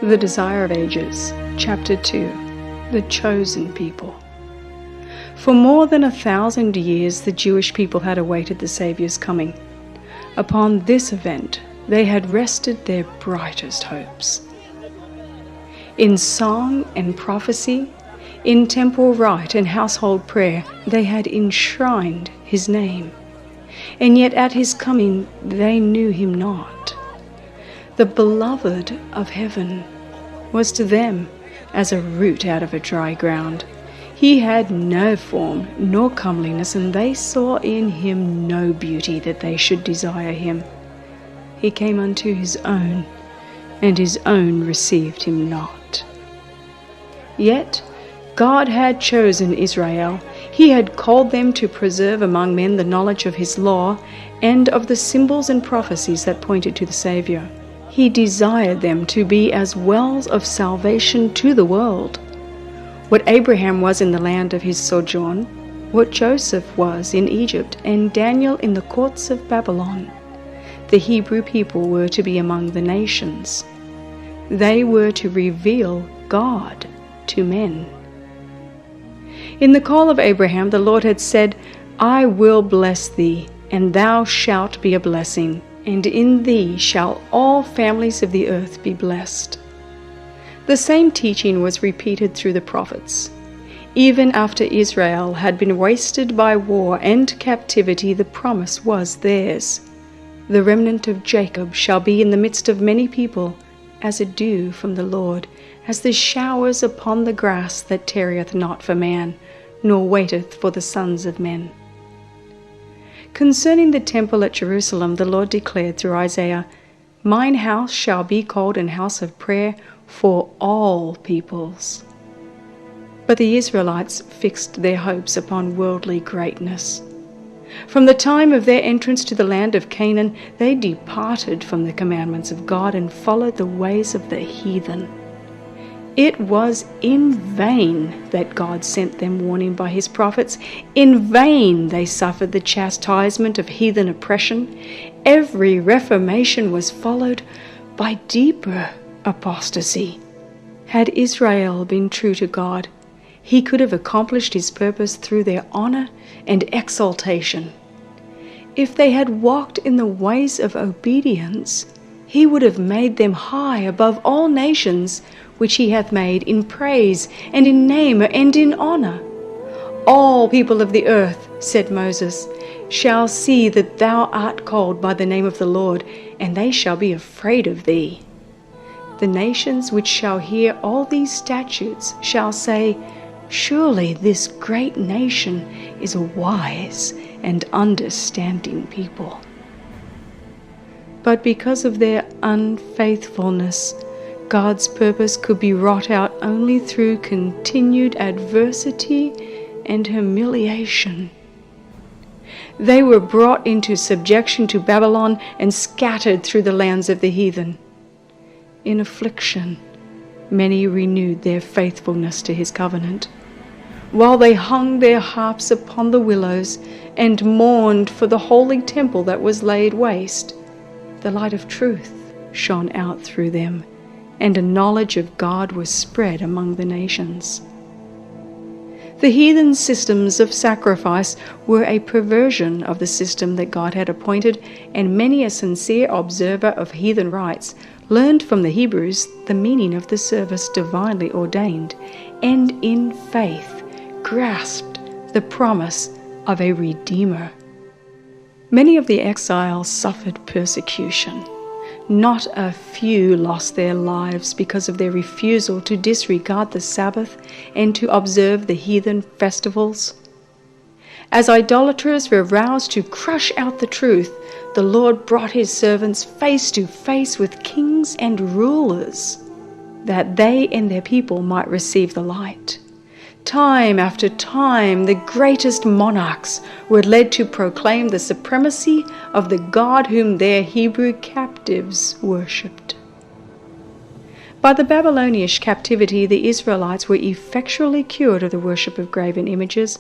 The Desire of Ages, Chapter 2, The Chosen People. For more than 1,000 years the Jewish people had awaited the Saviour's coming. Upon this event they had rested their brightest hopes. In song and prophecy, in temple rite and household prayer, they had enshrined his name. And yet at his coming they knew him not. The beloved of heaven was to them as a root out of a dry ground. He had no form nor comeliness, and they saw in him no beauty that they should desire him. He came unto his own, and his own received him not. Yet God had chosen Israel. He had called them to preserve among men the knowledge of his law and of the symbols and prophecies that pointed to the Saviour. He desired them to be as wells of salvation to the world. What Abraham was in the land of his sojourn, what Joseph was in Egypt, and Daniel in the courts of Babylon, the Hebrew people were to be among the nations. They were to reveal God to men. In the call of Abraham, the Lord had said, "I will bless thee, and thou shalt be a blessing, and in thee shall all families of the earth be blessed." The same teaching was repeated through the prophets. Even after Israel had been wasted by war and captivity, the promise was theirs. The remnant of Jacob shall be in the midst of many people, as a dew from the Lord, as the showers upon the grass that tarrieth not for man, nor waiteth for the sons of men. Concerning the temple at Jerusalem, the Lord declared through Isaiah, "Mine house shall be called an house of prayer for all peoples." But the Israelites fixed their hopes upon worldly greatness. From the time of their entrance to the land of Canaan, they departed from the commandments of God and followed the ways of the heathen. It was in vain that God sent them warning by his prophets. In vain they suffered the chastisement of heathen oppression. Every reformation was followed by deeper apostasy. Had Israel been true to God, he could have accomplished his purpose through their honor and exaltation. If they had walked in the ways of obedience, he would have made them high above all nations, which he hath made in praise and in name and in honor. All people of the earth, said Moses, shall see that thou art called by the name of the Lord, and they shall be afraid of thee. The nations which shall hear all these statutes shall say, Surely this great nation is a wise and understanding people. But because of their unfaithfulness, God's purpose could be wrought out only through continued adversity and humiliation. They were brought into subjection to Babylon and scattered through the lands of the heathen. In affliction, many renewed their faithfulness to his covenant, while they hung their harps upon the willows and mourned for the holy temple that was laid waste. The light of truth shone out through them, and a knowledge of God was spread among the nations. The heathen systems of sacrifice were a perversion of the system that God had appointed, and many a sincere observer of heathen rites learned from the Hebrews the meaning of the service divinely ordained, and in faith grasped the promise of a Redeemer. Many of the exiles suffered persecution. Not a few lost their lives because of their refusal to disregard the Sabbath and to observe the heathen festivals. As idolaters were roused to crush out the truth, the Lord brought his servants face to face with kings and rulers, that they and their people might receive the light. Time after time, the greatest monarchs were led to proclaim the supremacy of the God whom their Hebrew captives worshipped. By the Babylonian captivity, the Israelites were effectually cured of the worship of graven images.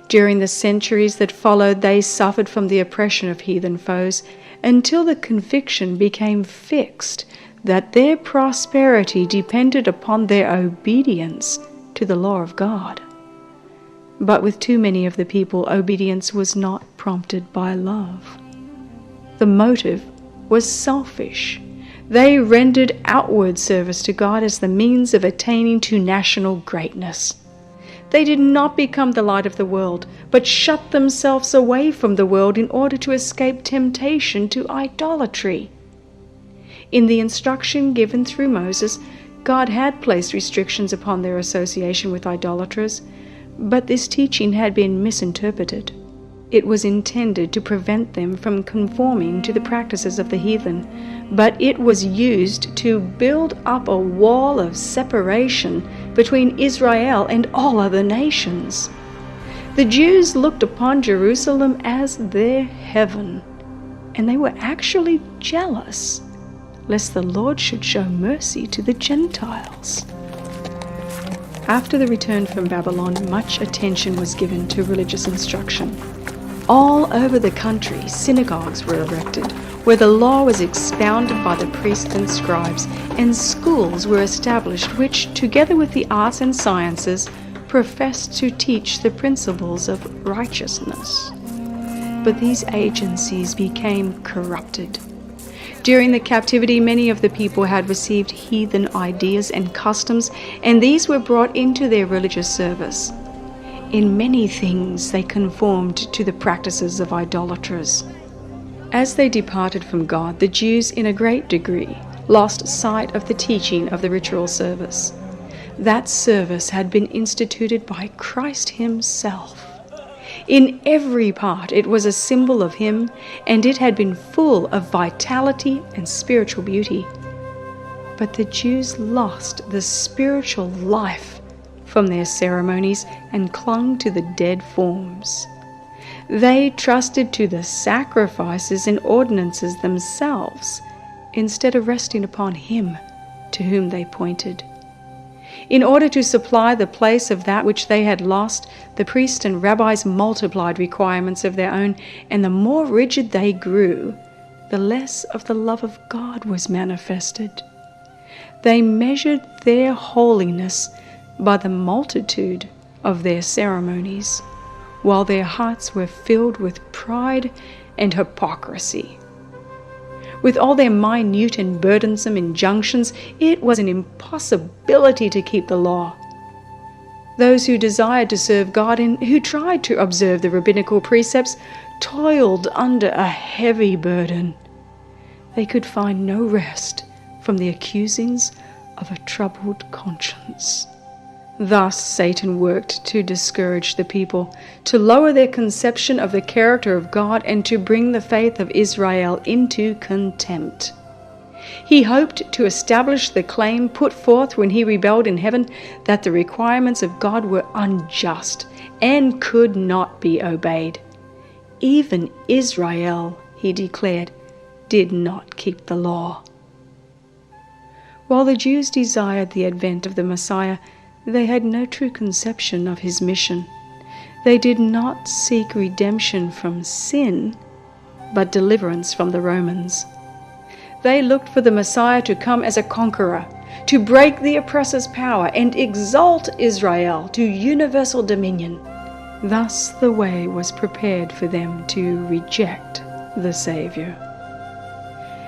During the centuries that followed, they suffered from the oppression of heathen foes until the conviction became fixed that their prosperity depended upon their obedience to the law of God. But with too many of the people, obedience was not prompted by love. The motive was selfish. They rendered outward service to God as the means of attaining to national greatness. They did not become the light of the world, but shut themselves away from the world in order to escape temptation to idolatry. In the instruction given through Moses, God had placed restrictions upon their association with idolaters, but this teaching had been misinterpreted. It was intended to prevent them from conforming to the practices of the heathen, but it was used to build up a wall of separation between Israel and all other nations. The Jews looked upon Jerusalem as their heaven, and they were actually jealous lest the Lord should show mercy to the Gentiles. After the return from Babylon, much attention was given to religious instruction. All over the country, synagogues were erected, where the law was expounded by the priests and scribes, and schools were established which, together with the arts and sciences, professed to teach the principles of righteousness. But these agencies became corrupted. During the captivity, many of the people had received heathen ideas and customs, and these were brought into their religious service. In many things they conformed to the practices of idolaters. As they departed from God, the Jews in a great degree lost sight of the teaching of the ritual service. That service had been instituted by Christ Himself. In every part it was a symbol of Him, and it had been full of vitality and spiritual beauty. But the Jews lost the spiritual life from their ceremonies and clung to the dead forms. They trusted to the sacrifices and ordinances themselves, instead of resting upon Him to whom they pointed. In order to supply the place of that which they had lost, the priests and rabbis multiplied requirements of their own, and the more rigid they grew, the less of the love of God was manifested. They measured their holiness by the multitude of their ceremonies, while their hearts were filled with pride and hypocrisy. With all their minute and burdensome injunctions, it was an impossibility to keep the law. Those who desired to serve God and who tried to observe the rabbinical precepts toiled under a heavy burden. They could find no rest from the accusings of a troubled conscience. Thus Satan worked to discourage the people, to lower their conception of the character of God, and to bring the faith of Israel into contempt. He hoped to establish the claim put forth when he rebelled in heaven, that the requirements of God were unjust and could not be obeyed. Even Israel, he declared, did not keep the law. While the Jews desired the advent of the Messiah, they had no true conception of His mission. They did not seek redemption from sin, but deliverance from the Romans. They looked for the Messiah to come as a conqueror, to break the oppressor's power and exalt Israel to universal dominion. Thus the way was prepared for them to reject the Savior.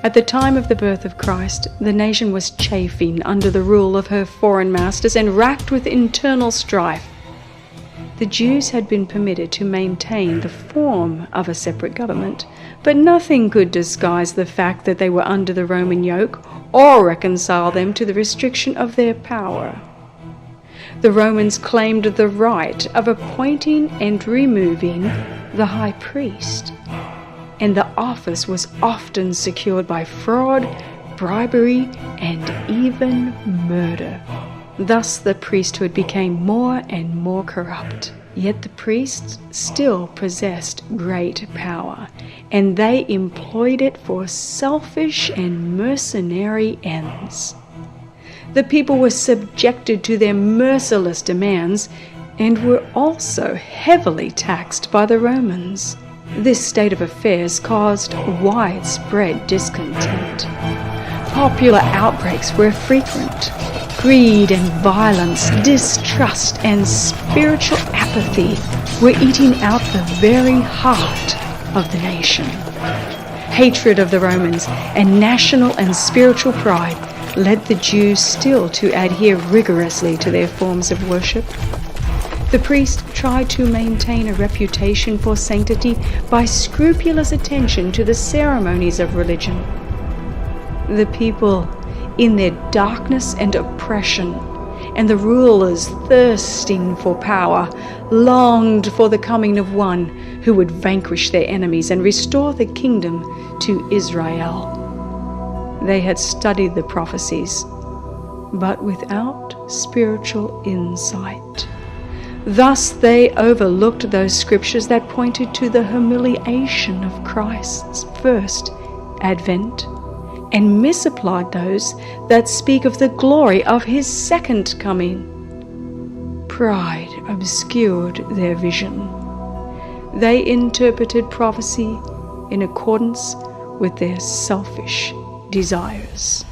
At the time of the birth of Christ, the nation was chafing under the rule of her foreign masters and racked with internal strife. The Jews had been permitted to maintain the form of a separate government, but nothing could disguise the fact that they were under the Roman yoke or reconcile them to the restriction of their power. The Romans claimed the right of appointing and removing the high priest, and the office was often secured by fraud, bribery, and even murder. Thus the priesthood became more and more corrupt. Yet the priests still possessed great power, and they employed it for selfish and mercenary ends. The people were subjected to their merciless demands and were also heavily taxed by the Romans. This state of affairs caused widespread discontent. Popular outbreaks were frequent. Greed and violence, distrust and spiritual apathy were eating out the very heart of the nation. Hatred of the Romans and national and spiritual pride led the Jews still to adhere rigorously to their forms of worship. The priest tried to maintain a reputation for sanctity by scrupulous attention to the ceremonies of religion. The people, in their darkness and oppression, and the rulers thirsting for power, longed for the coming of one who would vanquish their enemies and restore the kingdom to Israel. They had studied the prophecies, but without spiritual insight. Thus they overlooked those scriptures that pointed to the humiliation of Christ's first advent, and misapplied those that speak of the glory of his second coming. Pride obscured their vision. They interpreted prophecy in accordance with their selfish desires.